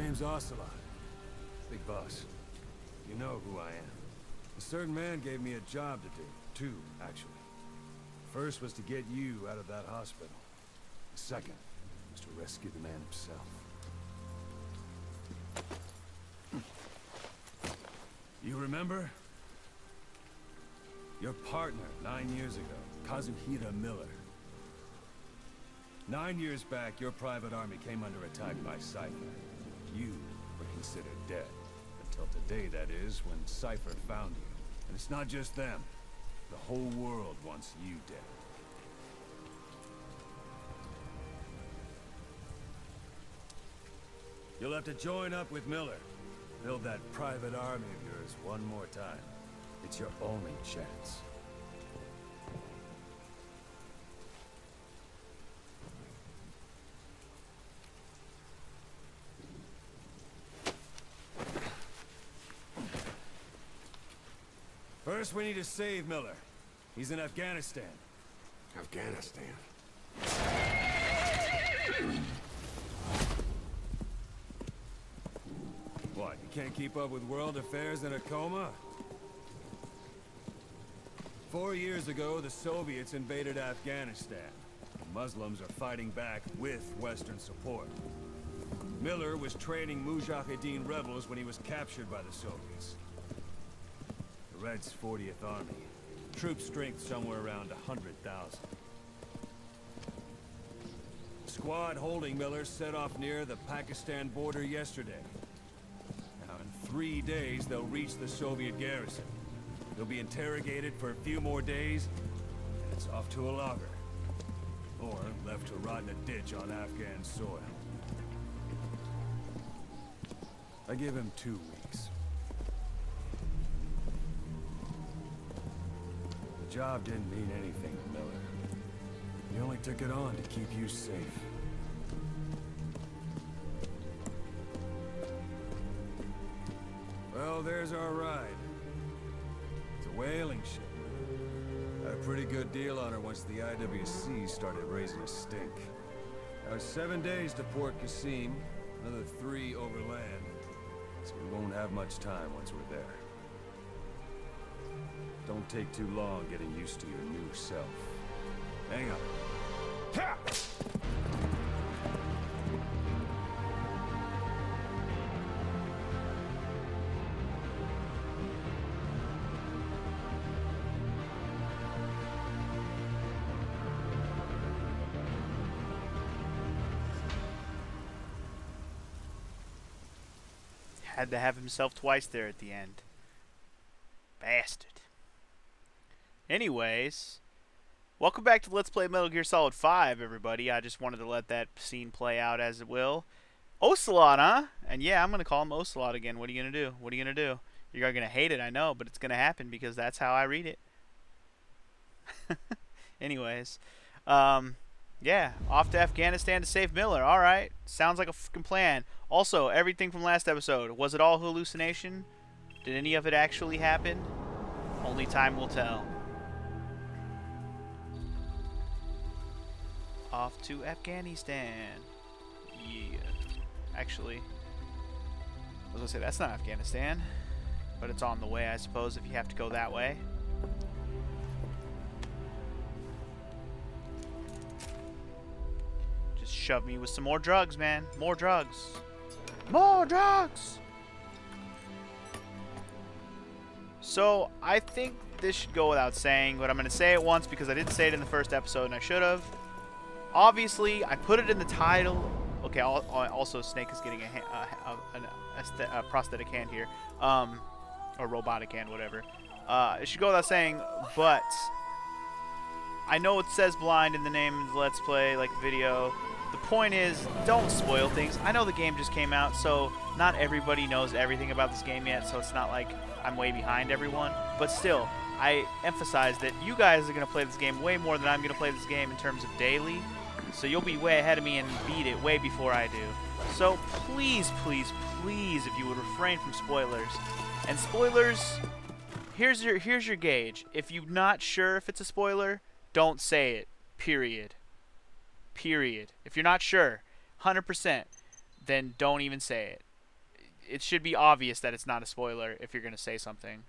name's Ocelot. Big boss. You know who I am. A certain man gave me a job to do. Two, actually. First was to get you out of that hospital. The second was to rescue the man himself. You remember? Your partner 9 years ago, Kazuhira Miller. 9 years back, your private army came under attack by Cypher. You were considered dead. Until today, that is, when Cypher found you. And it's not just them. The whole world wants you dead. You'll have to join up with Miller. Build that private army of yours one more time. It's your only chance. First, we need to save Miller. He's in Afghanistan. Afghanistan? What, you can't keep up with world affairs in a coma? 4 years ago, the Soviets invaded Afghanistan. The Muslims are fighting back with Western support. Miller was training Mujahideen rebels when he was captured by the Soviets. The Reds' 40th Army. Troop strength somewhere around 100,000. The squad holding Miller set off near the Pakistan border yesterday. Now, in 3 days, they'll reach the Soviet garrison. They'll be interrogated for a few more days, and it's off to a lager. Or left to rot in a ditch on Afghan soil. I give him 2 weeks. The job didn't mean anything to Miller. He only took it on to keep you safe. Well, there's our ride. It's a whaling ship. Had a pretty good deal on her once the IWC started raising a stink. Now it's 7 days to Port Qasim, another 3 overland. So we won't have much time once we're there. Don't take too long getting used to your new self. Hang on. Ha! Had to have himself twice there at the end. Bastard. Anyways, welcome back to Let's Play Metal Gear Solid 5, everybody. I just wanted to let that scene play out as it will. Ocelot, huh? And yeah, I'm going to call him Ocelot again. What are you going to do? What are you going to do? You're going to hate it, I know, but it's going to happen because that's how I read it. Anyways, yeah, off to Afghanistan to save Miller. Alright, sounds like a fucking plan. Also, everything from last episode, was it all hallucination? Did any of it actually happen? Only time will tell. Off to Afghanistan. Yeah. Actually, I was gonna say that's not Afghanistan, but it's on the way, I suppose, if you have to go that way. Just shove me with some more drugs, man. More drugs. More drugs! So, I think this should go without saying, but I'm going to say it once because I didn't say it in the first episode and I should have. Obviously, I put it in the title. Okay, also Snake is getting a prosthetic hand here. Or robotic hand, whatever. It should go without saying, but I know it says blind in the name of the Let's Play, like video. The point is, don't spoil things. I know the game just came out, so not everybody knows everything about this game yet, so it's not like I'm way behind everyone. But still, I emphasize that you guys are going to play this game way more than I'm going to play this game in terms of daily. So you'll be way ahead of me and beat it way before I do. So please, please, please, if you would refrain from spoilers. And spoilers, here's your gauge. If you're not sure if it's a spoiler, don't say it. Period. Period. If you're not sure, 100%, then don't even say it. it should be obvious that it's not a spoiler if you're going to say something.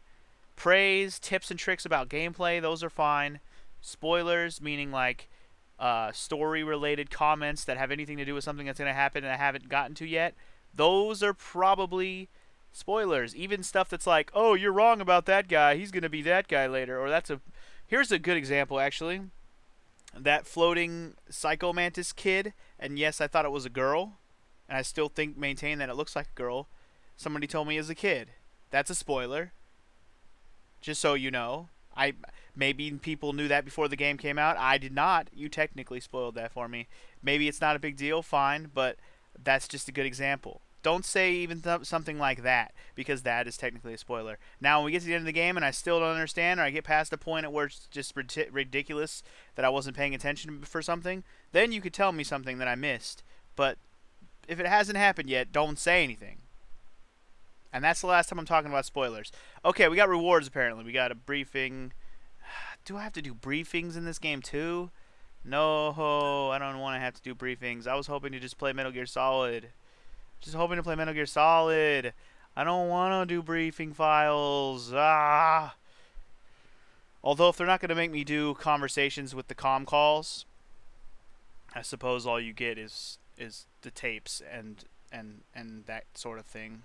Praise, tips and tricks about gameplay, those are fine. Spoilers, meaning like story-related comments that have anything to do with something that's going to happen and I haven't gotten to yet, those are probably spoilers. Even stuff that's like, oh, you're wrong about that guy, he's going to be that guy later, or here's a good example, actually. That floating Psycho Mantis kid, and yes, I thought it was a girl, and I still maintain that it looks like a girl. Somebody told me is a kid. That's a spoiler. Just so you know. Maybe people knew that before the game came out. I did not. You technically spoiled that for me. Maybe it's not a big deal, fine, but that's just a good example. Don't say even something like that, because that is technically a spoiler. Now, when we get to the end of the game and I still don't understand, or I get past a point at where it's just ridiculous that I wasn't paying attention for something, then you could tell me something that I missed. But if it hasn't happened yet, don't say anything. And that's the last time I'm talking about spoilers. Okay, we got rewards, apparently. We got a briefing. Do I have to do briefings in this game, too? No, I don't want to have to do briefings. I was hoping to just play Metal Gear Solid. Just hoping to play Metal Gear Solid. I don't want to do briefing files. Although if they're not going to make me do conversations with the comm calls, I suppose all you get is the tapes and that sort of thing.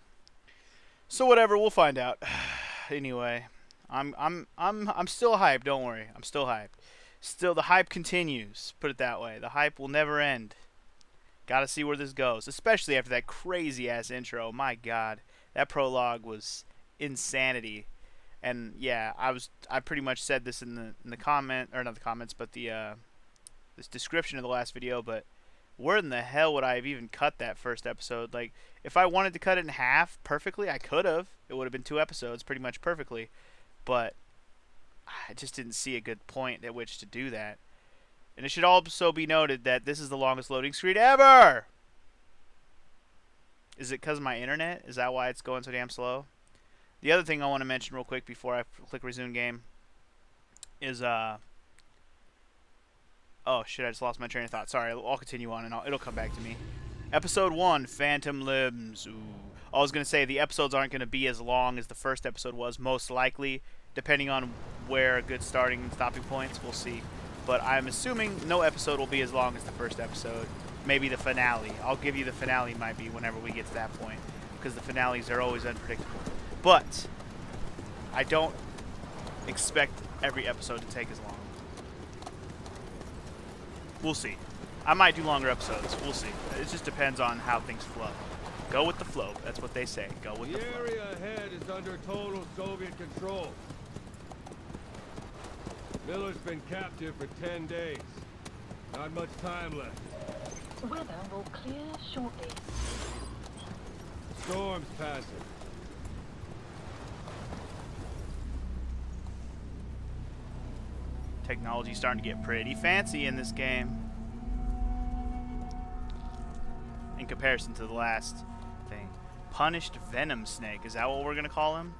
So whatever, we'll find out. Anyway, I'm still hyped. Don't worry, I'm still hyped. Still, the hype continues. Put it that way. The hype will never end. Got to see where this goes, especially after that crazy-ass intro. My God, that prologue was insanity. And yeah, I pretty much said this in the comment, or not the comments, but the this description of the last video. But where in the hell would I have even cut that first episode? Like, if I wanted to cut it in half perfectly, I could have. It would have been 2 episodes, pretty much perfectly. But I just didn't see a good point at which to do that. And it should also be noted that this is the longest loading screen ever! Is it because of my internet? Is that why it's going so damn slow? The other thing I want to mention real quick before I click resume game is, oh shit, I just lost my train of thought. Sorry, I'll continue on and it'll come back to me. Episode 1, Phantom Limbs. Ooh. I was going to say the episodes aren't going to be as long as the first episode was, most likely. Depending on where a good starting and stopping points, we'll see. But I'm assuming no episode will be as long as the first episode. Maybe the finale. I'll give you the finale might be whenever we get to that point, because the finales are always unpredictable. But I don't expect every episode to take as long. We'll see. I might do longer episodes. We'll see. It just depends on how things flow. Go with the flow. That's what they say. Go with the flow. The area ahead is under total Soviet control. Miller's been captive for 10 days. Not much time left. Weather will clear shortly. Storm's passing. Technology's starting to get pretty fancy in this game. In comparison to the last thing. Punished Venom Snake. Is that what we're going to call him?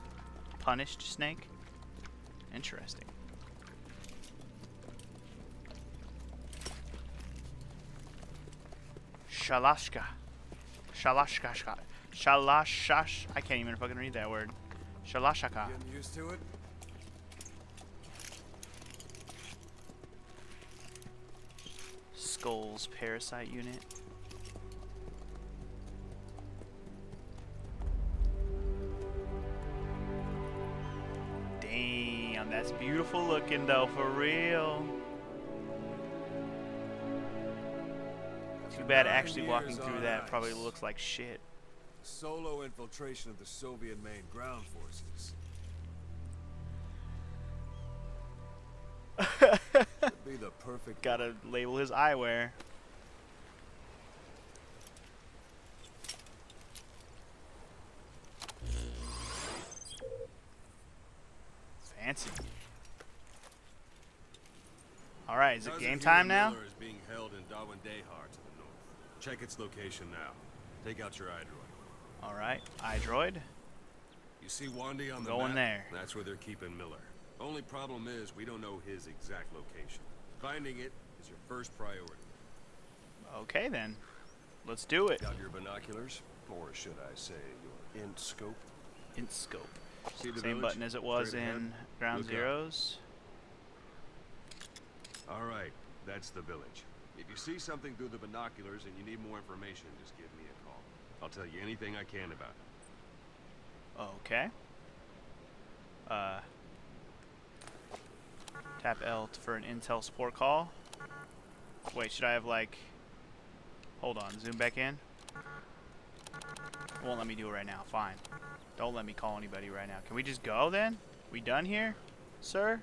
Punished Snake? Interesting. Shalashka. Shalashka. Shalashash. I can't even fucking read that word. Shalashaka. Getting used to it? Skull's parasite unit. Damn, that's beautiful looking though, for real. Too bad actually walking through that probably looks like shit. Solo infiltration of the Soviet main ground forces. Would be the perfect. Gotta label his eyewear. Fancy. Alright, is it game time now? Miller is being held in Dawandehar to the north. Check its location now. Take out your iDroid. Alright, iDroid. You see Wandy on the Going map? there. That's where they're keeping Miller. Only problem is we don't know his exact location. Finding it is your first priority. Okay then. Let's do it. Got your binoculars? or should I say your int scope. Int scope. See the Same village? button as it was Straight ahead. in Ground Look up. Zeroes. All right, that's the village. If you see something through the binoculars and you need more information, just give me a call. I'll tell you anything I can about it. Okay. Tap L for an intel support call. Wait, should I have like... Hold on, zoom back in. Won't let me do it right now. Fine. Don't let me call anybody right now. Can we just go then? We done here, sir?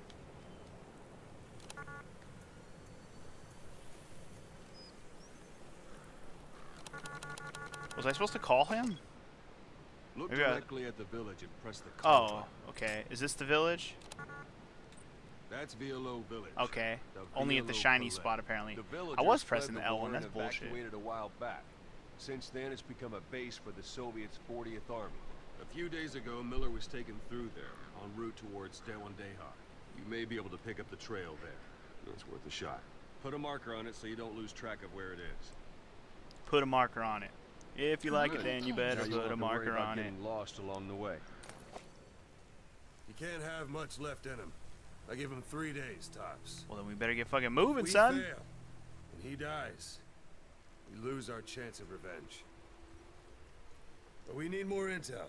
Was I supposed to call him? Look Maybe directly at the village and press the call button. Oh, okay. Is this the village? That's Villo Village. Okay. The Only at the Villo shiny Palais. spot, apparently. The I villagers was fled pressing the the L1. war That's and bullshit. evacuated a while back. Since then, it's become a base for the Soviets' 40th Army. A few days ago, Miller was taken through there, en route towards Dewandehar. You may be able to pick up the trail there. It's worth a shot. Put a marker on it so you don't lose track of where it is. Put a marker on it. If you like it, Good. then you better Now you put won't a have to worry marker about on it. getting lost along the way. You can't have much left in him. I give him 3 days tops. Well, then we better get fucking moving, We son. fail, and he dies. We lose our chance of revenge. But we need more intel.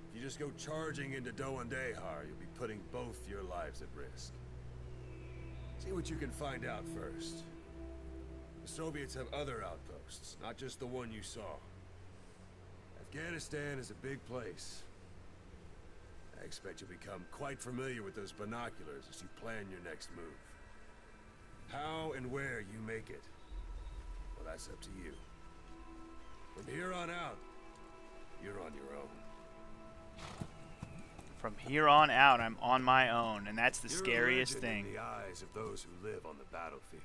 If you just go charging into Dewandehar, you'll be putting both your lives at risk. See what you can find out first. The Soviets have other outposts, not just the one you saw. Afghanistan is a big place. I expect you'll become quite familiar with those binoculars as you plan your next move. How and where you make it, well, that's up to you. From here on out, you're on your own. From here on out, I'm on my own, and that's the You're a legariest legend thing. in the eyes of those who live on the battlefield.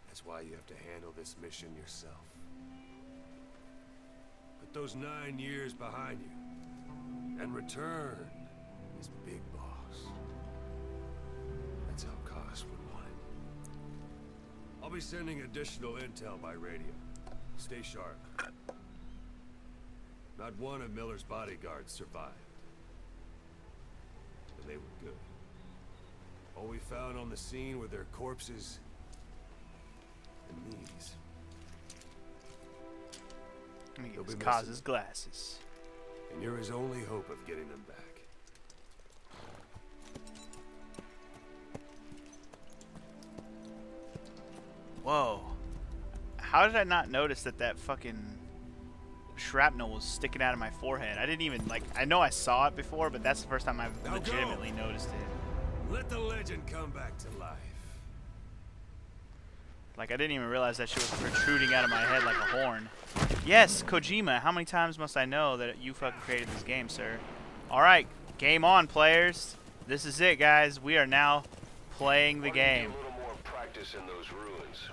That's why you have to handle this mission yourself. Put those 9 years behind you, and return as Big Boss. That's how Koss would want it. I'll be sending additional intel by radio. Stay sharp. Not one of Miller's bodyguards survived. But they were good. All we found on the scene were their corpses and knees. Let me They'll get be Kaz's missing. glasses. And you're his only hope of getting them back. Whoa. How did I not notice that that fucking shrapnel was sticking out of my forehead? I didn't even, like, I know I saw it before, but that's the first time I've Now go. legitimately noticed it. Let the legend come back to life. Like, I didn't even realize that shit was protruding out of my head like a horn. Yes, Kojima, how many times must I know that you fucking created this game, sir? Alright, game on, players. This is it, guys. We are now playing the game. A little more practice in those ruins.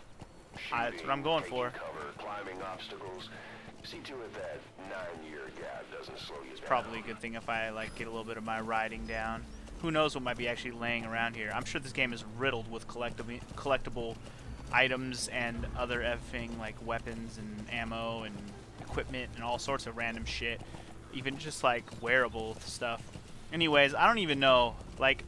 That's what I'm going taking for. Cover, climbing obstacles. See to it that 9-year gap doesn't slow you down. Probably a good thing if I, like, get a little bit of my riding down. Who knows what might be actually laying around here. I'm sure this game is riddled with collectible items and other effing, like, weapons and ammo and equipment and all sorts of random shit. Even just, like, wearable stuff. Anyways, I don't even know. Like,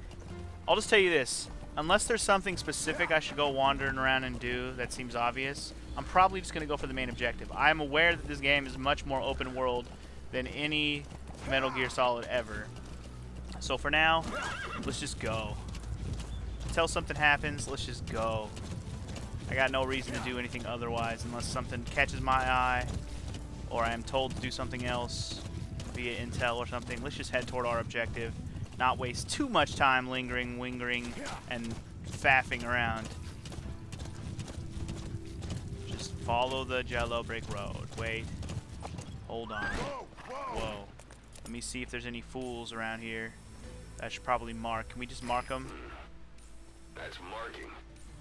I'll just tell you this. Unless there's something specific I should go wandering around and do that seems obvious, I'm probably just going to go for the main objective. I'm aware that this game is much more open world than any Metal Gear Solid ever. So for now, let's just go. Until something happens, let's just go. I got no reason to do anything otherwise unless something catches my eye or I am told to do something else via intel or something. Let's just head toward our objective. Not waste too much time lingering, wingering, and faffing around. Just follow the Jello Brick Road. Wait. Hold on. Whoa. Let me see if there's any fools around here. I should probably mark. Can we just mark them? That's marking.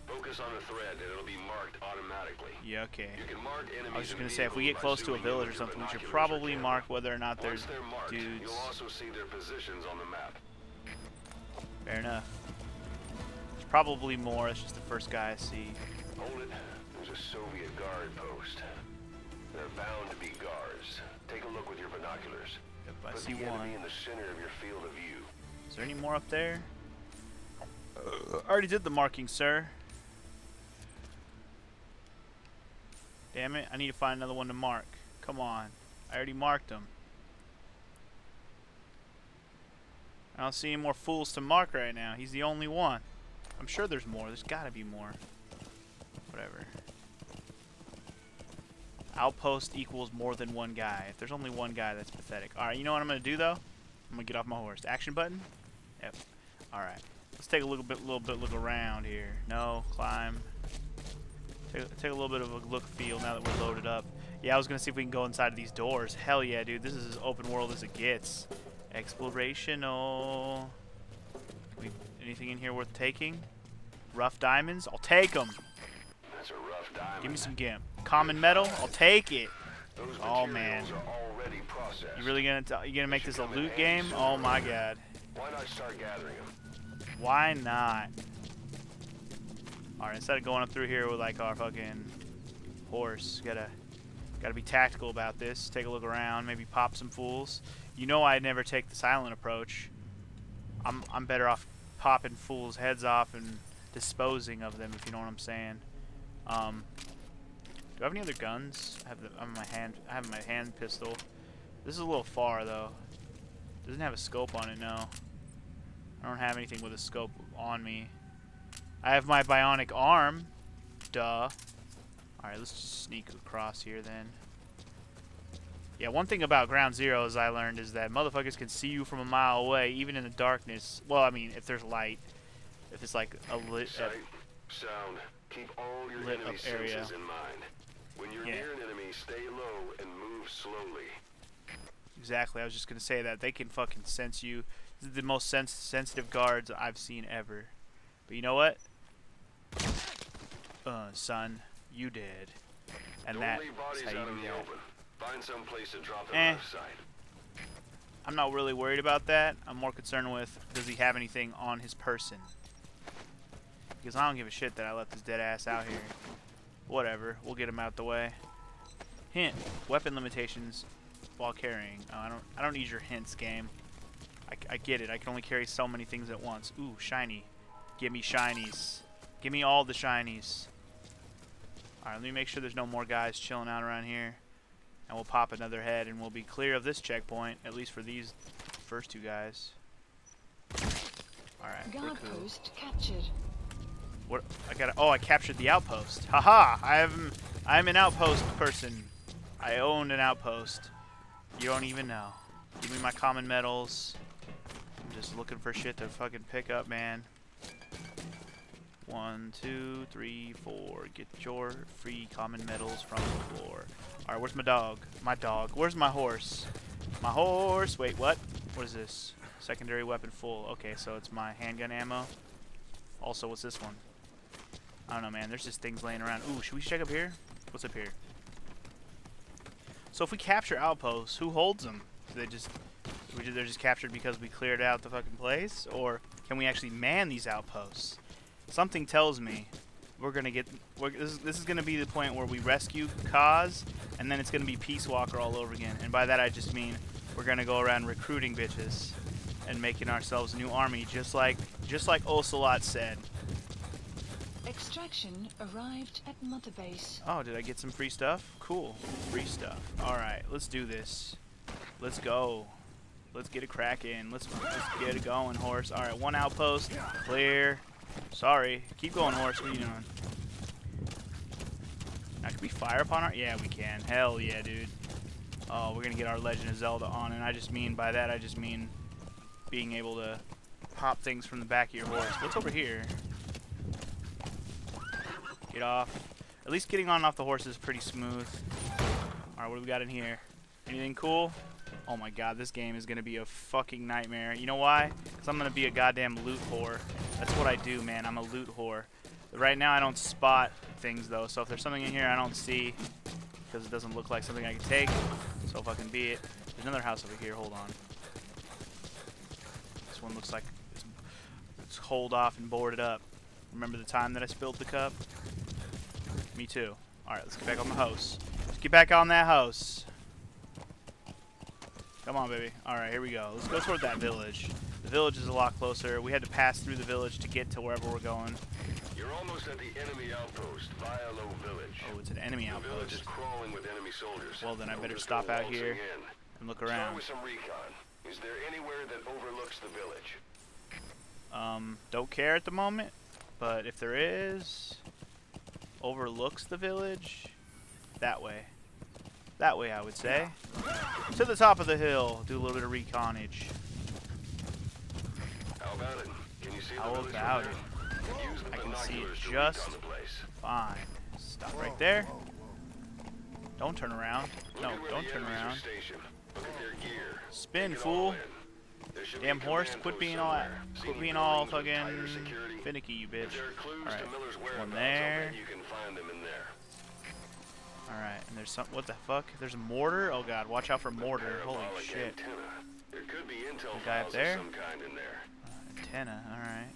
Focus on the thread and it'll be marked automatically. Yeah, okay. You can mark enemies. I was just in going to say, if we vehicles get by close to a zooming in village or with your something, we should binoculars or probably camera. mark whether or not there's Once they're marked, dudes. you'll also see their positions on the map. Fair enough. There's probably more. It's just the first guy I see. Hold it. There's a Soviet guard post. They're bound to be guarded. guards. Take a look with your binoculars. Yep, I Put see the one. enemy in the center of your field of view. Is there any more up there? I already did the marking, sir. Damn it, I need to find another one to mark. Come on. I already marked them. I don't see any more fools to mark right now. He's the only one. I'm sure there's more. There's gotta be more. Whatever. Outpost equals more than one guy. If there's only one guy, that's pathetic. Alright, you know what I'm gonna do though? I'm gonna get off my horse. Action button? Yep. Alright. Let's take a little bit look around here. No, climb. Take a little bit of a look feel now that we're loaded up. Yeah, I was gonna see if we can go inside of these doors. Hell yeah, dude. This is as open world as it gets. Explorational. Anything in here worth taking? Rough diamonds? I'll take them. That's a rough diamond. Give me some gimp. Common metal? I'll take it. Those Oh man. materials are already processed. You really gonna make this a loot game? Oh my god. Why not start gathering them? Why not? Alright, instead of going up through here with like our fucking horse, gotta be tactical about this. Take a look around, maybe pop some fools. You know I never take the silent approach. I'm better off popping fools' heads off and disposing of them, if you know what I'm saying. Do I have any other guns? I have my hand pistol. This is a little far though. Doesn't have a scope on it, no. I don't have anything with a scope on me. I have my bionic arm. Duh. Alright, let's just sneak across here then. Yeah, one thing about Ground Zero, as I learned, is that motherfuckers can see you from a mile away, even in the darkness. Well, I mean, if there's light. If it's like a lit... Sight, sound. Keep all your lit enemy up area. senses in mind. When you're near an enemy, stay low and move slowly. Exactly, I was just gonna say that. They can fucking sense you. This is the most sensitive guards I've seen ever. But you know what? Son, you did. And Don't leave bodies that's how out you in do the that. open. Find some place to drop them left side. I'm not really worried about that. I'm more concerned with, does he have anything on his person? Because I don't give a shit that I left his dead ass out here. Whatever, we'll get him out the way. Hint: weapon limitations while carrying. Oh, I don't need your hints, game. I get it. I can only carry so many things at once. Ooh, shiny. Give me shinies. Give me all the shinies. All right, let me make sure there's no more guys chilling out around here. And we'll pop another head and we'll be clear of this checkpoint, at least for these first two guys. Alright, we're cool. Outpost captured. What I captured the outpost. Haha! I'm an outpost person. I owned an outpost. You don't even know. Give me my common metals. I'm just looking for shit to fucking pick up, man. 1, 2, 3, 4. Get your free common metals from the floor. Alright, where's my dog? My dog. Where's my horse? My horse! Wait, what? What is this? Secondary weapon full. Okay, so it's my handgun ammo. Also, what's this one? I don't know, man. There's just things laying around. Ooh, should we check up here? What's up here? So if we capture outposts, who holds them? Do they're just captured because we cleared out the fucking place? Or can we actually man these outposts? Something tells me this is gonna be the point where we rescue Kaz, and then it's gonna be Peace Walker all over again. And by that I just mean we're gonna go around recruiting bitches and making ourselves a new army, just like Ocelot said. Extraction arrived at Mother Base. Oh, did I get some free stuff? Cool, free stuff. All right, let's do this. Let's go. Let's get it cracking. Let's get it going, horse. All right, one outpost clear. Sorry. Keep going, horse. What are you doing? Now, can we fire upon our... Yeah, we can. Hell yeah, dude. Oh, we're going to get our Legend of Zelda on. And by that, I just mean being able to pop things from the back of your horse. What's over here? Get off. At least getting on and off the horse is pretty smooth. Alright, what do we got in here? Anything cool? Oh my god, this game is going to be a fucking nightmare. You know why? Because I'm going to be a goddamn loot whore. That's what I do, man. I'm a loot whore. But right now I don't spot things, though. So if there's something in here I don't see, because it doesn't look like something I can take, so fucking be it. There's another house over here. Hold on. This one looks like it's holed off and boarded up. Remember the time that I spilled the cup? Me too. Alright, let's get back on the house. Let's get back on that house. Come on, baby. All right, here we go. Let's go toward that village. The village is a lot closer. We had to pass through the village to get to wherever we're going. You're almost at the enemy outpost, Violo Village. Oh, it's an enemy The village is outpost. crawling with enemy soldiers. Well, then I better Just stop go out waltzing here in. and look Start around. with some recon. Is there anywhere that overlooks the village? Don't care at the moment, but if there is, overlooks the village, that way. That way, I would say. To the top of the hill, do a little bit of reconage. How about it? Can you see How the village about from there? Use the I can see it binoculars to just recon the place. fine. Stop right there. Don't turn around. Look No, at where don't the turn enemies are around. stationed. Look at their gear. Spin, Take it all fool. in. There should be Damn a horse, command quit post being all somewhere. quit See being any all buildings with fucking tighter security? finicky, you If bitch. there are clues Alright, to Miller's one whereabouts, there. I'll bet you can find them in there. Alright, and there's some. What the fuck? There's a mortar? Oh god, watch out for mortar. Holy Parabolic shit. antenna. There could be intel The guy up files there? of some kind in there. Antenna, alright.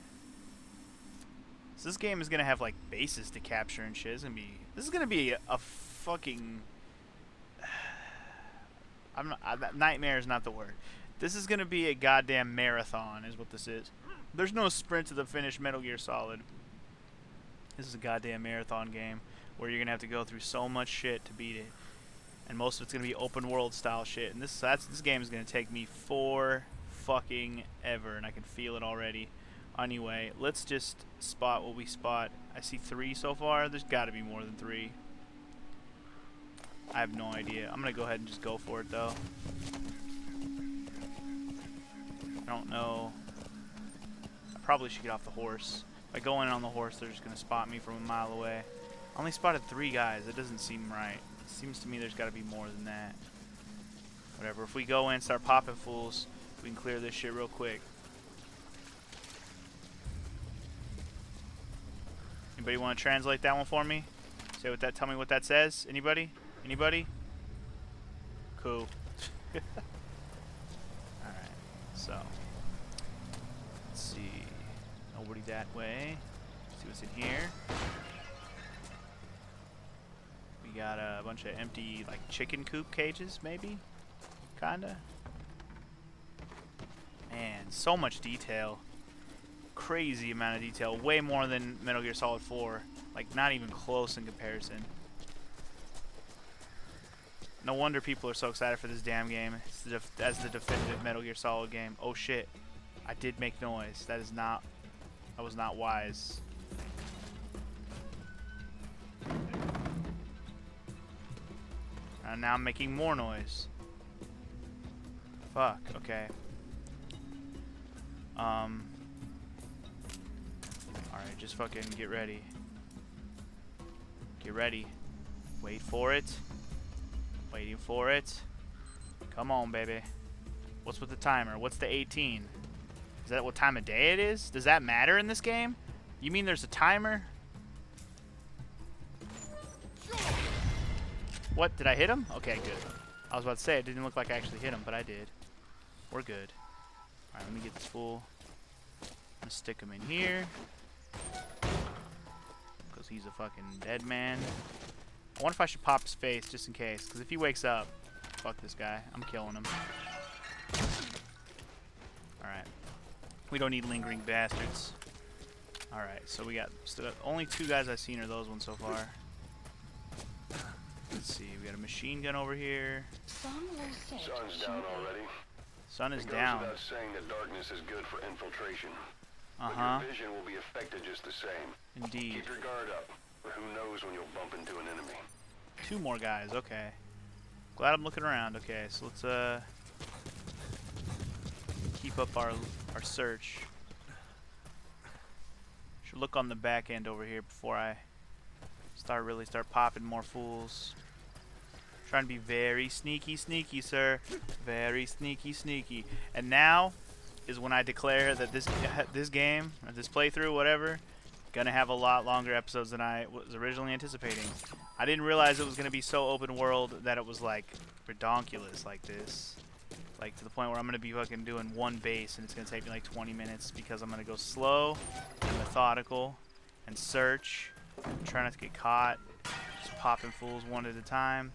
So this game is gonna have like bases to capture and shit. This is gonna be a fucking nightmare is not the word. This is gonna be a goddamn marathon is what this is. There's no sprint to the finished Metal Gear Solid. This is a goddamn marathon game where you're gonna have to go through so much shit to beat it. And most of it's gonna be open world style shit. And this game is gonna take me for fucking ever, and I can feel it already. Anyway, let's just spot what we spot. I see 3 so far. There's got to be more than 3. I have no idea. I'm gonna go ahead and just go for it though. I don't know. I probably should get off the horse. If I go in on the horse, they're just gonna spot me from a mile away. I only spotted 3 guys. It doesn't seem right. It seems to me there's got to be more than that. Whatever. If we go in, start popping fools, we can clear this shit real quick. Anybody want to translate that one for me? Say what that. Tell me what that says. Anybody? Anybody? Cool. All right. So let's see. Nobody that way. Let's see what's in here. We got a bunch of empty like chicken coop cages, maybe. Kinda. Man, so much detail. Crazy amount of detail. Way more than Metal Gear Solid 4. Like, not even close in comparison. No wonder people are so excited for this damn game. It's as the definitive Metal Gear Solid game. Oh shit. I did make noise. That was not wise. And now I'm making more noise. Fuck, okay. Alright, just fucking get ready. Get ready. Wait for it. Waiting for it. Come on, baby. What's with the timer? What's the 18? Is that what time of day it is? Does that matter in this game? You mean there's a timer? What? Did I hit him? Okay, good. I was about to say it didn't look like I actually hit him, but I did. We're good. Alright, let me get this fool. I'm gonna stick him in here. Because he's a fucking dead man. I wonder if I should pop his face just in case. Because if he wakes up, fuck this guy. I'm killing him. Alright. We don't need lingering bastards. Alright, so we got only 2 guys I've seen are those ones so far. Let's see, we got a machine gun over here. Sun will set Sun's down already. Sun is It goes down. without saying that darkness is good for infiltration. Uh-huh. But your vision will be affected just the same. Indeed. Keep your guard up, or who knows when you'll bump into an enemy. 2 more guys, okay. Glad I'm looking around. Okay, so let's keep up our search. Should look on the back end over here before I really start popping more fools. Trying to be very sneaky, sir. Very sneaky. And now is when I declare that this game, or this playthrough, whatever, gonna have a lot longer episodes than I was originally anticipating. I didn't realize it was gonna be so open world that it was like redonkulous like this. Like to the point where I'm gonna be fucking doing one base and it's gonna take me like 20 minutes because I'm gonna go slow and methodical and search, try not to get caught, just popping fools one at a time.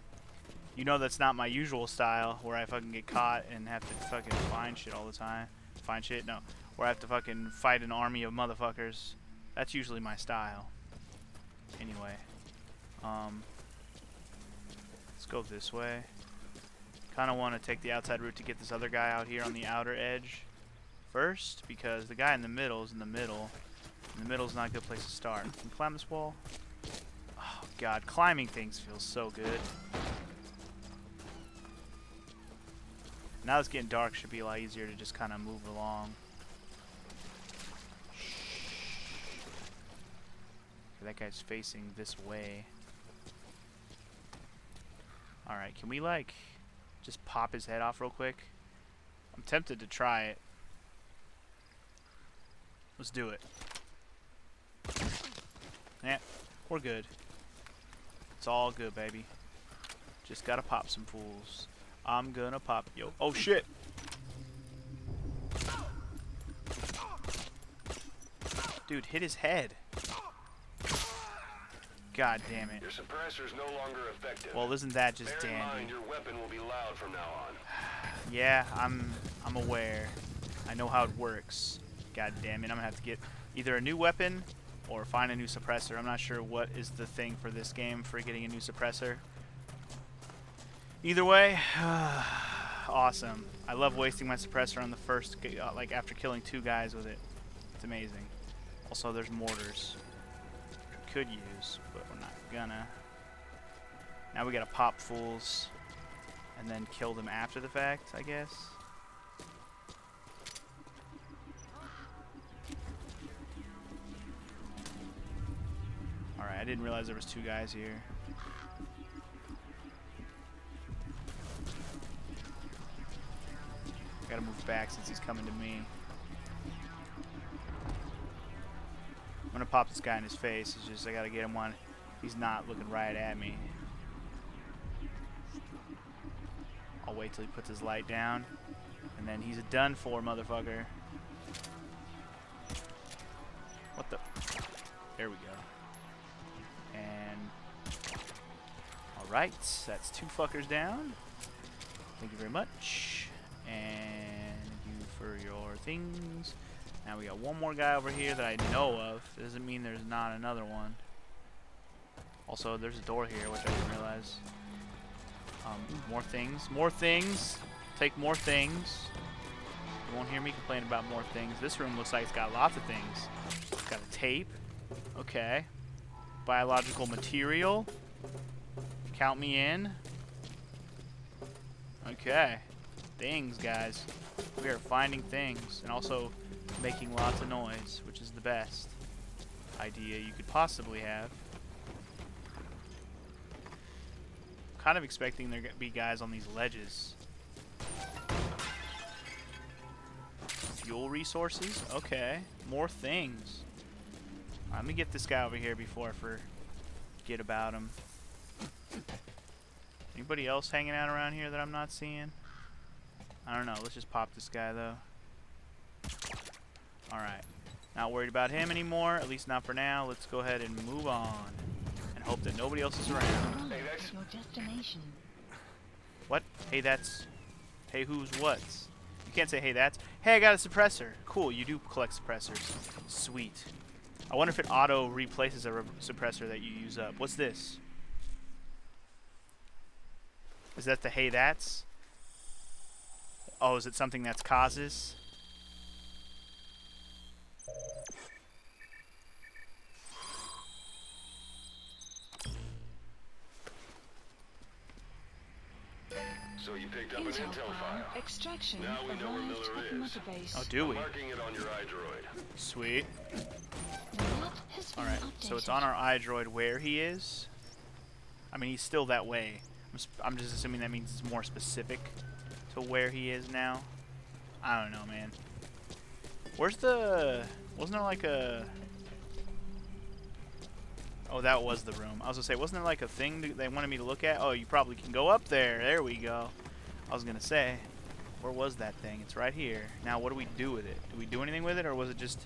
You know that's not my usual style, where I fucking get caught and have to fucking find shit all the time. Find shit? No. Where I have to fucking fight an army of motherfuckers. That's usually my style. Anyway. Let's go this way. Kind of want to take the outside route to get this other guy out here on the outer edge first, because the guy in the middle is in the middle. And the middle's not a good place to start. Can you climb this wall? Oh god, climbing things feels so good. Now it's getting dark, should be a lot easier to just kind of move along. Okay, that guy's facing this way. Alright, can we like just pop his head off real quick? I'm tempted to try it. Let's do it. Yeah, we're good. It's all good, baby. Just gotta pop some fools. I'm gonna pop. Yo. Oh shit! Dude, hit his head. God damn it. Your suppressor's no longer effective. Well, isn't that just Bear in dandy? mind, your weapon will be loud from now on. Yeah, I'm aware. I know how it works. God damn it, I'm gonna have to get either a new weapon or find a new suppressor. I'm not sure what is the thing for this game for getting a new suppressor. Either way, awesome. I love wasting my suppressor on the first, like after killing 2 guys with it. It's amazing. Also, there's mortars, which we could use, but we're not gonna. Now we gotta pop fools and then kill them after the fact, I guess. Alright, I didn't realize there was 2 guys here. Gotta move back since he's coming to me. I'm gonna pop this guy in his face. It's just I gotta get him one. He's not looking right at me. I'll wait till he puts his light down, and then he's a done for motherfucker. What the? There we go. And alright, that's 2 fuckers down. Thank you very much. And you for your things. Now we got one more guy over here that I know of. Doesn't mean there's not another one. Also, there's a door here, which I didn't realize. More things. More things. Take more things. You won't hear me complain about more things. This room looks like it's got lots of things. It's got a tape. Okay. Biological material. Count me in. Okay. Things, guys. We are finding things and also making lots of noise, which is the best idea you could possibly have. Kind of expecting there to be guys on these ledges. Fuel resources? Okay. More things. Let me get this guy over here before I forget about him. Anybody else hanging out around here that I'm not seeing? I don't know. Let's just pop this guy, though. Alright. Not worried about him anymore. At least not for now. Let's go ahead and move on. And hope that nobody else is around. Hey, that's Your destination. What? Hey, that's... Hey, who's what's? You can't say, hey, that's... Hey, I got a suppressor. Cool, you do collect suppressors. Sweet. I wonder if it auto replaces a suppressor that you use up. What's this? Is that the hey, that's? Oh, is it something that's causes? so you picked up an Intel intel file. file. Extraction Now we know where arrived Miller at is. Mother Base. Oh, do I'm we? marking it on your iDroid. Sweet. The map has been Alright, so it's on our iDroid where he is. I mean, he's still that way. I'm just assuming that means it's more specific to where he is now. I don't know, man. Where's the... Wasn't there like a... Oh, that was the room. I was gonna say, wasn't there like a thing they wanted me to look at? Oh, you probably can go up there. There we go. I was gonna say, where was that thing? It's right here. Now, what do we do with it? Do we do anything with it, or was it just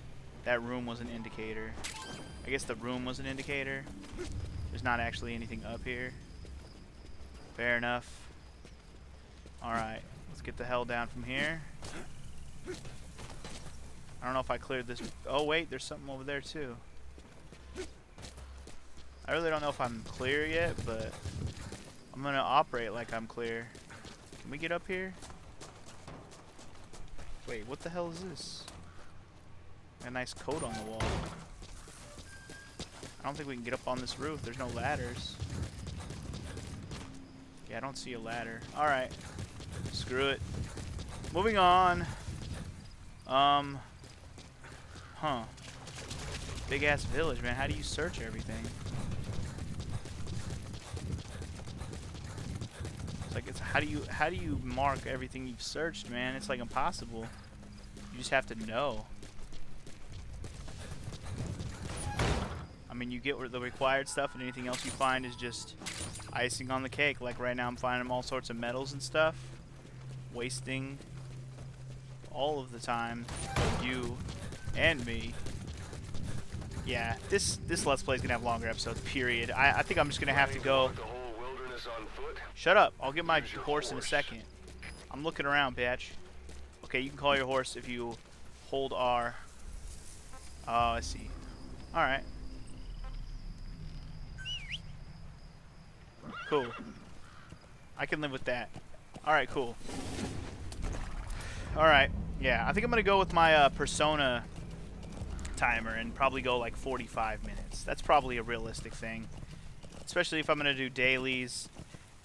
that room was an indicator? I guess the room was an indicator. There's not actually anything up here. Fair enough. Alright, let's get the hell down from here. I don't know if I cleared this. Oh wait, there's something over there too. I really don't know if I'm clear yet, but I'm gonna operate like I'm clear. Can we get up here? Wait, what the hell is this? A nice coat on the wall. I don't think we can get up on this roof. There's no ladders. Yeah, I don't see a ladder. Alright. Screw it. Moving on. Huh. Big ass village, man. How do you search everything? It's like how do you mark everything you've searched, man? It's like impossible. You just have to know. I mean, you get the required stuff, and anything else you find is just icing on the cake. Like right now, I'm finding all sorts of metals and stuff, wasting all of the time of you and me. Yeah, this Let's Play is gonna have longer episodes. Period. I think I'm just gonna have to go. Shut up! I'll get my horse in a second. I'm looking around, bitch. Okay, you can call your horse if you hold R. Oh, I see. All right. Cool. I can live with that. Alright, cool. Alright, yeah. I think I'm going to go with my Persona timer and probably go like 45 minutes. That's probably a realistic thing. Especially if I'm going to do dailies.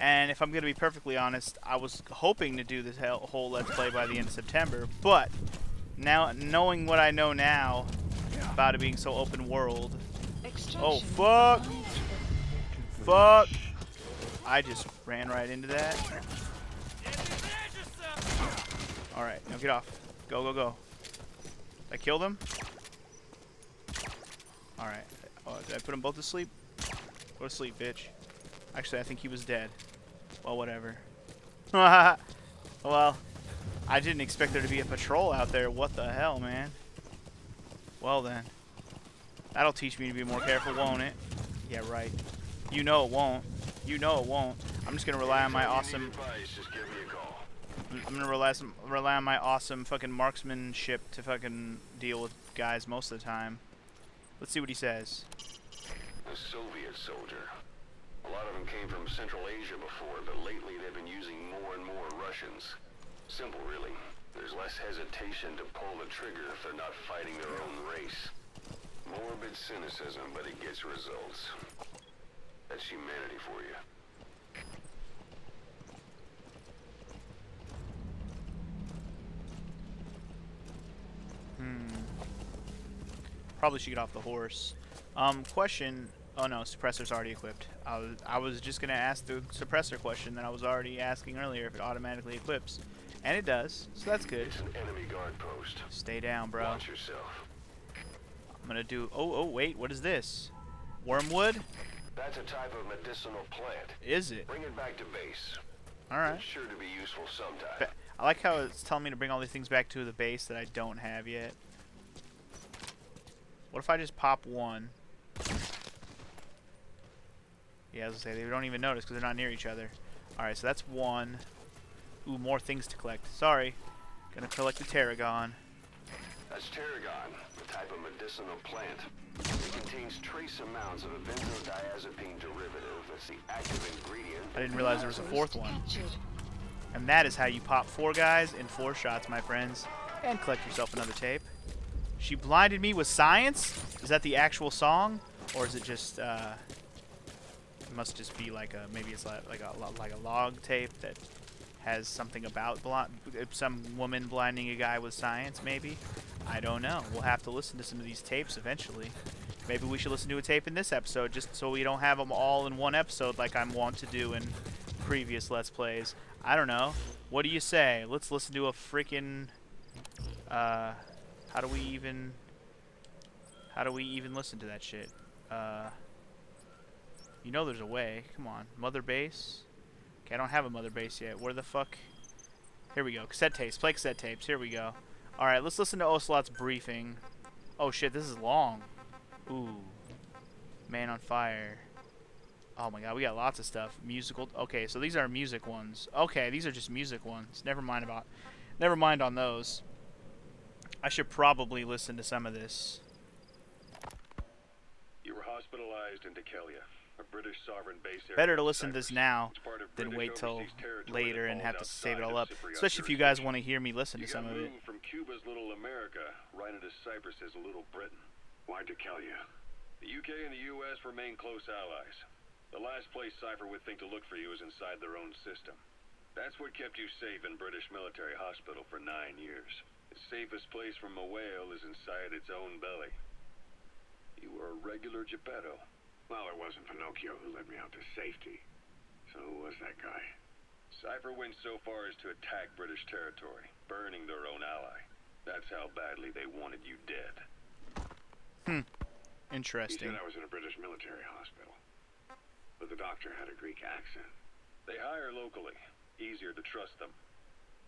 And if I'm going to be perfectly honest, I was hoping to do this whole Let's Play by the end of September. But, now knowing what I know now about it being so open world. Oh, fuck! Fuck! I just ran right into that. Alright, now get off. Go, go, go. Did I kill them? Alright. Oh, did I put them both to sleep? Go to sleep, bitch. Actually, I think he was dead. Well, whatever. Well, I didn't expect there to be a patrol out there. What the hell, man? Well, then. That'll teach me to be more careful, won't it? Yeah, right. You know it won't. You know it won't. I'm just gonna rely on my awesome. I'm gonna rely on my awesome fucking marksmanship to fucking deal with guys most of the time. Let's see what he says. A Soviet soldier. A lot of them came from Central Asia before, but lately they've been using more and more Russians. Simple, really. There's less hesitation to pull the trigger if they're not fighting their own race. Morbid cynicism, but it gets results. That's humanity for you. Probably should get off the horse. Question. Oh no, suppressor's already equipped. I was just gonna ask the suppressor question that I was already asking earlier if it automatically equips, and it does. So that's good. It's an enemy guard post. Stay down, bro. Watch yourself. I'm gonna do. Oh wait, what is this? Wormwood? That's a type of medicinal plant. Is it? Bring it back to base. All right. It's sure to be useful sometime. I like how it's telling me to bring all these things back to the base that I don't have yet. What if I just pop one? Yeah, as I say, they don't even notice because they're not near each other. Alright, so that's one. Ooh, more things to collect. Sorry. Gonna collect the tarragon. That's tarragon, a type of medicinal plant. It contains trace amounts of a benzodiazepine derivative. That's the active ingredient. I didn't realize there was a fourth one. And that is how you pop 4 guys in 4 shots, my friends. And collect yourself another tape. She blinded me with science? Is that the actual song? Or is it just, it must just be like a, maybe it's like a log tape that has something about some woman blinding a guy with science, maybe? I don't know. We'll have to listen to some of these tapes eventually. Maybe we should listen to a tape in this episode just so we don't have them all in one episode like I'm wont to do in previous Let's Plays. I don't know. What do you say? Let's listen to a freaking, how do we even listen to that shit? You know there's a way. Come on. Mother base? Okay, I don't have a mother base yet. Where the fuck? Here we go. Cassette tapes. Play cassette tapes. Here we go. Alright, let's listen to Ocelot's briefing. Oh shit, this is long. Ooh. Man on fire. Oh my god, we got lots of stuff. Musical. Okay, so these are music ones. Okay, these are just music ones. Never mind on those. I should probably listen to some of this. You were hospitalized in Decalia, a British sovereign base area. Better to listen to this now It's part of than British wait till overseas territory later that and falls have to save it outside all of up. Cypriot Especially if you guys jurisdiction. want to hear me listen to You some got of it. moved from Cuba's Little America right into Cyprus's Little Britain. Why Decalia? The UK and the US remain close allies. The last place Cypher would think to look for you is inside their own system. That's what kept you safe in British military hospital for 9 years. The safest place from a whale is inside its own belly. You were a regular Geppetto. Well, it wasn't Pinocchio who led me out to safety. So who was that guy? Cypher went so far as to attack British territory, burning their own ally. That's how badly they wanted you dead. He Interesting. said I was in a British military hospital. But the doctor had a Greek accent. They hire locally. Easier to trust them.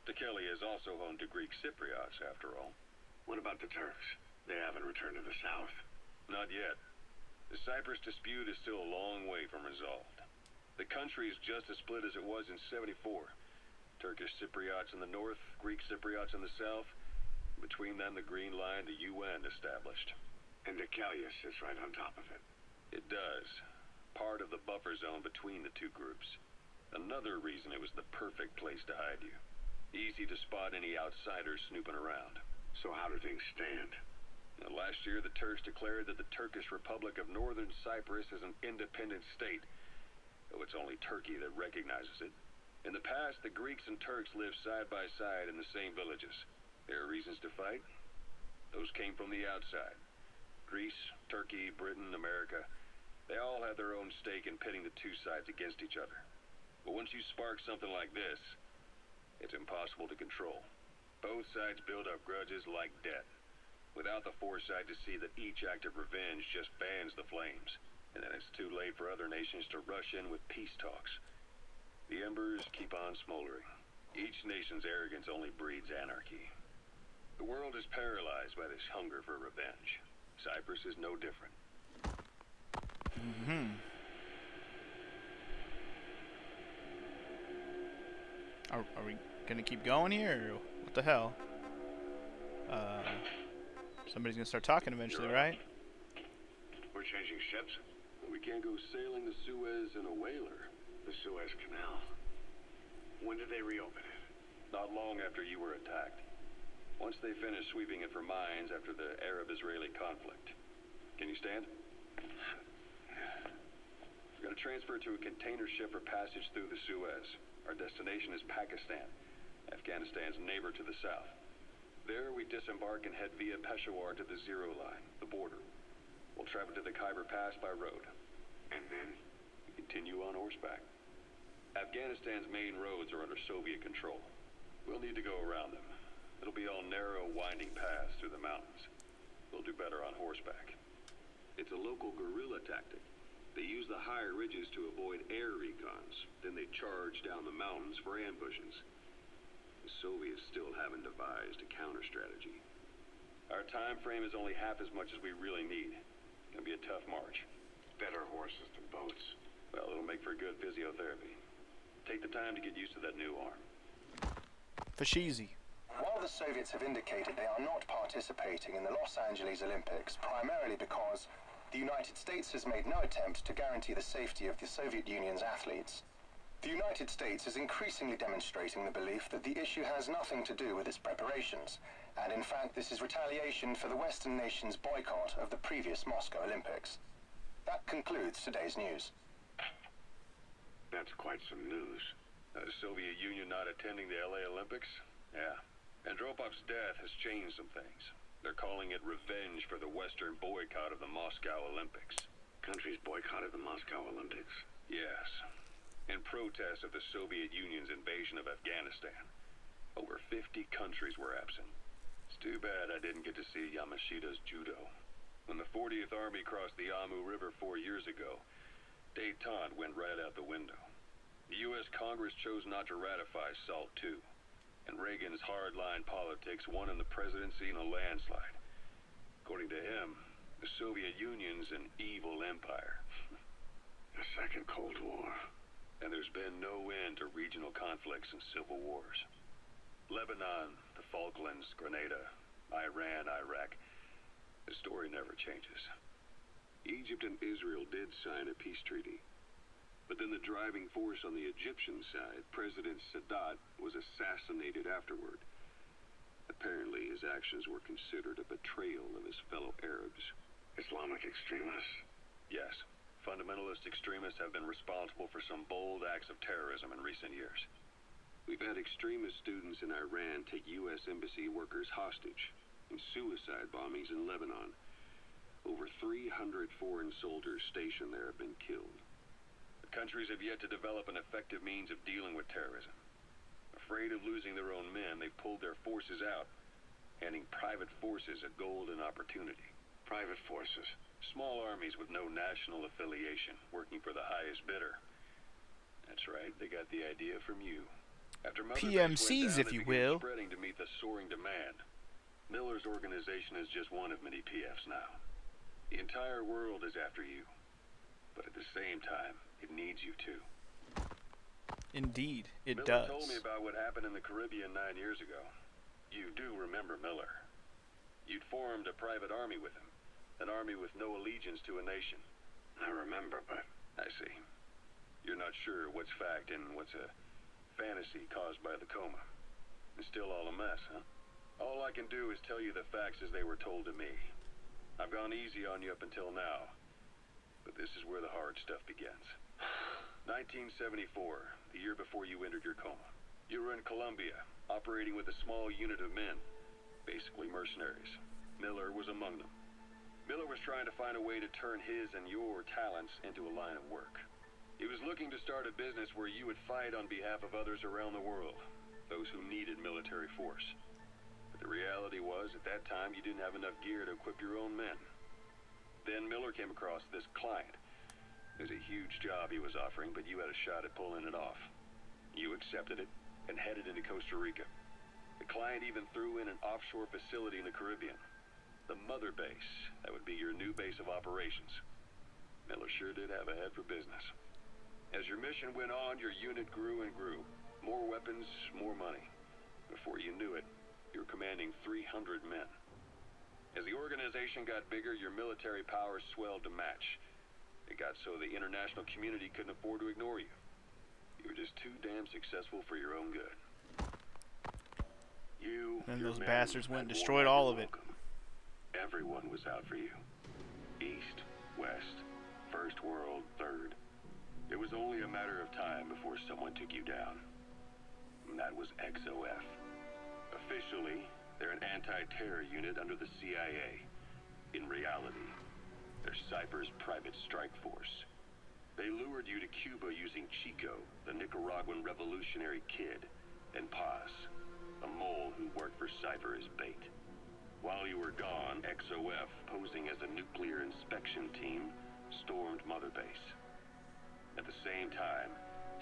Decalia is also home to Greek Cypriots, after all. What about the Turks? They haven't returned to the south. Not yet. The Cyprus dispute is still a long way from resolved. The country is just as split as it was in '74. Turkish Cypriots in the north, Greek Cypriots in the south. Between them, the Green Line, the UN established. And Decalia sits right on top of it. It does. Part of the buffer zone between the two groups. Another reason it was the perfect place to hide you. Easy to spot any outsiders snooping around. So how do things stand? Now, last year, the Turks declared that the Turkish Republic of Northern Cyprus is an independent state, though it's only Turkey that recognizes it. In the past, the Greeks and Turks lived side by side in the same villages. There are reasons to fight. Those came from the outside. Greece, Turkey, Britain, America, they all had their own stake in pitting the two sides against each other. But once you spark something like this, it's impossible to control. Both sides build up grudges like debt, without the foresight to see that each act of revenge just fans the flames, and then it's too late for other nations to rush in with peace talks. The embers keep on smoldering. Each nation's arrogance only breeds anarchy. The world is paralyzed by this hunger for revenge. Cyprus is no different. Are we gonna keep going here, or what the hell? Somebody's gonna start talking eventually, right? We're changing ships. We can't go sailing the Suez in a whaler. The Suez Canal. When did they reopen it? Not long after you were attacked. Once they finished sweeping it for mines after the Arab-Israeli conflict. Can you stand? We're going to transfer to a container ship for passage through the Suez. Our destination is Pakistan, Afghanistan's neighbor to the south. There we disembark and head via Peshawar to the Zero Line, the border. We'll travel to the Khyber Pass by road. And then? We continue on horseback. Afghanistan's main roads are under Soviet control. We'll need to go around them. It'll be all narrow, winding paths through the mountains. We'll do better on horseback. It's a local guerrilla tactic. They use the higher ridges to avoid air recons. Then they charge down the mountains for ambushes. The Soviets still haven't devised a counter-strategy. Our time frame is only half as much as we really need. It's gonna be a tough march. Better horses than boats. Well, it'll make for good physiotherapy. Take the time to get used to that new arm. Fashizi. While the Soviets have indicated they are not participating in the Los Angeles Olympics, primarily because the United States has made no attempt to guarantee the safety of the Soviet Union's athletes, the United States is increasingly demonstrating the belief that the issue has nothing to do with its preparations, and in fact this is retaliation for the Western nations' boycott of the previous Moscow Olympics. That concludes today's news. That's quite some news. The Soviet Union not attending the LA Olympics? Yeah. Andropov's death has changed some things. They're calling it revenge for the Western boycott of the Moscow Olympics. Countries boycotted the Moscow Olympics? Yes. In protest of the Soviet Union's invasion of Afghanistan. Over 50 countries were absent. It's too bad I didn't get to see Yamashita's judo. When the 40th Army crossed the Amu River 4 years ago, détente went right out the window. The U.S. Congress chose not to ratify SALT II, and Reagan's hardline politics won him the presidency in a landslide. According to him, the Soviet Union's an evil empire. The Second Cold War. And there's been no end to regional conflicts and civil wars. Lebanon, the Falklands, Grenada, Iran, Iraq. The story never changes. Egypt and Israel did sign a peace treaty. But then the driving force on the Egyptian side, President Sadat, was assassinated afterward. Apparently, his actions were considered a betrayal of his fellow Arabs. Islamic extremists? Yes, fundamentalist extremists have been responsible for some bold acts of terrorism in recent years. We've had extremist students in Iran take U.S. embassy workers hostage, and suicide bombings in Lebanon. Over 300 foreign soldiers stationed there have been killed. The countries have yet to develop an effective means of dealing with terrorism. Afraid of losing their own men, they've pulled their forces out, handing private forces a golden opportunity. Private forces? Small armies with no national affiliation, working for the highest bidder. That's right, they got the idea from you. After Mother Base PMCs, went down, if you they began will. spreading to meet the soaring demand. Miller's organization is just one of many PFs now. The entire world is after you. But at the same time, it needs you too. Indeed, it Miller does. told me about what happened in the Caribbean 9 years ago. You do remember Miller. You'd formed a private army with him. An army with no allegiance to a nation. I remember, but... I see. You're not sure what's fact and what's a fantasy caused by the coma. It's still all a mess, huh? All I can do is tell you the facts as they were told to me. I've gone easy on you up until now. But this is where the hard stuff begins. 1974, the year before you entered your coma. You were in Colombia, operating with a small unit of men. Basically mercenaries. Miller was among them. Miller was trying to find a way to turn his and your talents into a line of work. He was looking to start a business where you would fight on behalf of others around the world, those who needed military force. But the reality was, at that time, you didn't have enough gear to equip your own men. Then Miller came across this client. It was a huge job he was offering, but you had a shot at pulling it off. You accepted it and headed into Costa Rica. The client even threw in an offshore facility in the Caribbean. The mother base, that would be your new base of operations. Miller sure did have a head for business. As your mission went on, your unit grew and grew. More weapons, more money. Before you knew it, you were commanding 300 men. As the organization got bigger, your military powers swelled to match. It got so the international community couldn't afford to ignore you. You were just too damn successful for your own good. You And your those men bastards went and had destroyed warm all of it. welcome. Everyone was out for you. East, West, First World, Third. It was only a matter of time before someone took you down. And that was XOF. Officially, they're an anti-terror unit under the CIA. In reality, they're Cypher's private strike force. They lured you to Cuba using Chico, the Nicaraguan revolutionary kid, and Paz, a mole who worked for Cypher as bait. While you were gone, XOF, posing as a nuclear inspection team, stormed Mother Base. At the same time,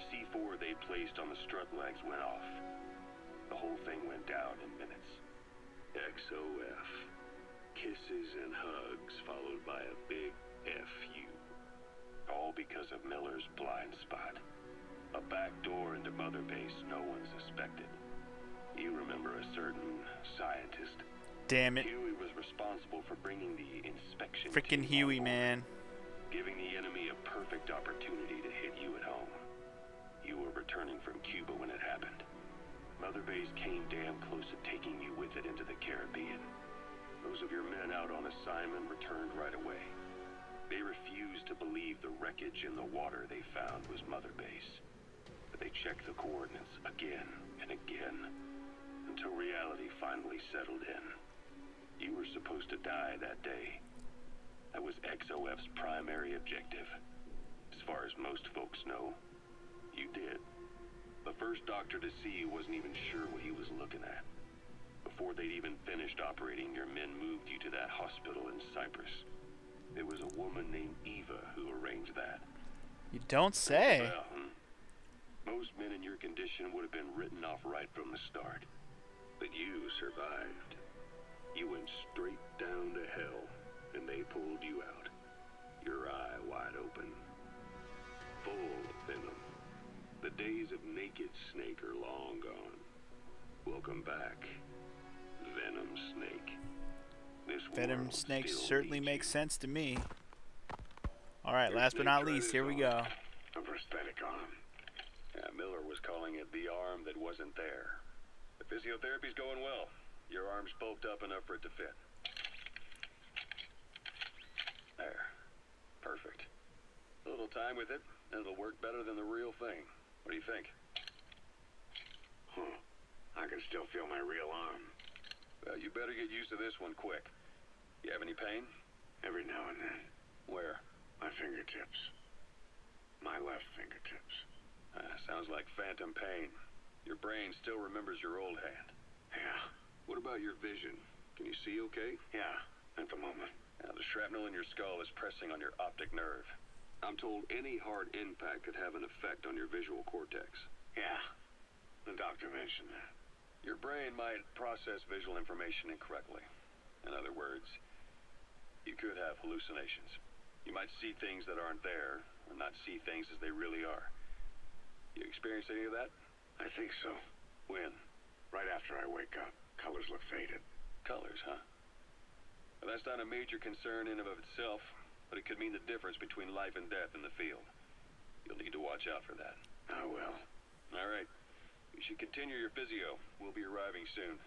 C4 they placed on the strut legs went off. The whole thing went down in minutes. XOF. Kisses and hugs followed by a big FU. All because of Miller's blind spot. A back door into Mother Base no one suspected. You remember a certain scientist. Damn it. Huey was responsible for bringing the inspection Frickin' team on Huey, board, man. giving the enemy a perfect opportunity to hit you at home. You were returning from Cuba when it happened. Mother Base came damn close to taking you with it into the Caribbean. Those of your men out on assignment returned right away. They refused to believe the wreckage in the water they found was Mother Base. But they checked the coordinates again and again, until reality finally settled in. You were supposed to die that day. That was XOF's primary objective. As far as most folks know, you did. The first doctor to see you wasn't even sure what he was looking at. Before they'd even finished operating, your men moved you to that hospital in Cyprus. There was a woman named Eva who arranged that. You don't say. Well, most men in your condition would have been written off right from the start. But you survived. You went straight down to hell, and they pulled you out. Your eye wide open. full venom. The days of naked Snake are long gone. Welcome back, Venom Snake. This Venom world Snake still certainly needs makes you. sense to me. Alright, Your last but snake not tried least, his here we arm. go. A prosthetic arm. Yeah, Miller was calling it the arm that wasn't there. The physiotherapy's going well. Your arm's bulked up enough for it to fit. There. Perfect. A little time with it, and it'll work better than the real thing. What do you think? I can still feel my real arm. Well, you better get used to this one quick. You have any pain? Every now and then. Where? My fingertips. My left fingertips. Sounds like phantom pain. Your brain still remembers your old hand. Yeah. What about your vision? Can you see okay? Yeah, at the moment. Now, the shrapnel in your skull is pressing on your optic nerve. I'm told any hard impact could have an effect on your visual cortex. Yeah, the doctor mentioned that. Your brain might process visual information incorrectly. In other words, you could have hallucinations. You might see things that aren't there, or not see things as they really are. You experience any of that? I think so. When? Right after I wake up. Colors look faded. Colors, huh? Well, that's not a major concern in and of itself, but it could mean the difference between life and death in the field. You'll need to watch out for that. I will. All right. You should continue your physio. We'll be arriving soon.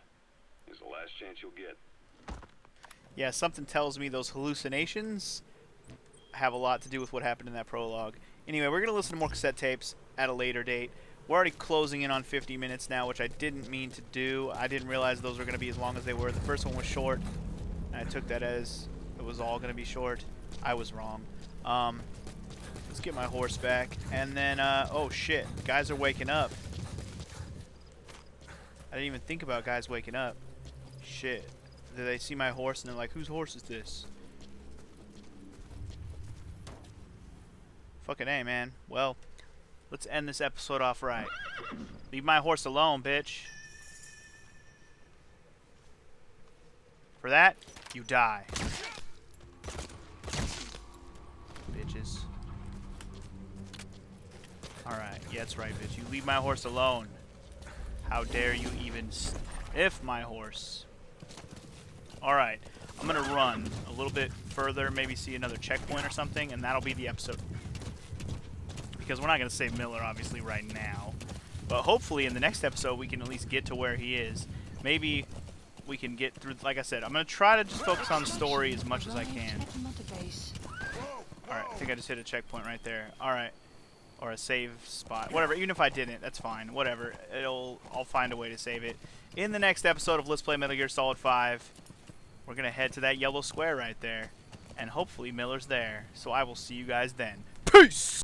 It's the last chance you'll get. Yeah, something tells me those hallucinations have a lot to do with what happened in that prologue. Anyway, we're going to listen to more cassette tapes at a later date. We're already closing in on 50 minutes now, which I didn't mean to do. I didn't realize those were going to be as long as they were. The first one was short, and I took that as it was all going to be short. I was wrong. Let's get my horse back. And then, oh shit, guys are waking up. I didn't even think about guys waking up. Shit. Did they see my horse and they're like, whose horse is this? Fucking A, man. Well, let's end this episode off right. Leave my horse alone, bitch. For that, you die. Bitches. Alright, yeah, that's right, bitch. You leave my horse alone. How dare you even sniff my horse? Alright, I'm gonna run a little bit further, maybe see another checkpoint or something, and that'll be the episode. Because we're not gonna save Miller, obviously, right now. But hopefully in the next episode we can at least get to where he is. Maybe we can get through, like I said, I'm gonna try to just focus on story as much as I can. Alright, I think I just hit a checkpoint right there. Alright. Or a save spot. Whatever, even if I didn't, that's fine. Whatever. I'll find a way to save it. In the next episode of Let's Play Metal Gear Solid 5, we're going to head to that yellow square right there. And hopefully Miller's there. So I will see you guys then. Peace!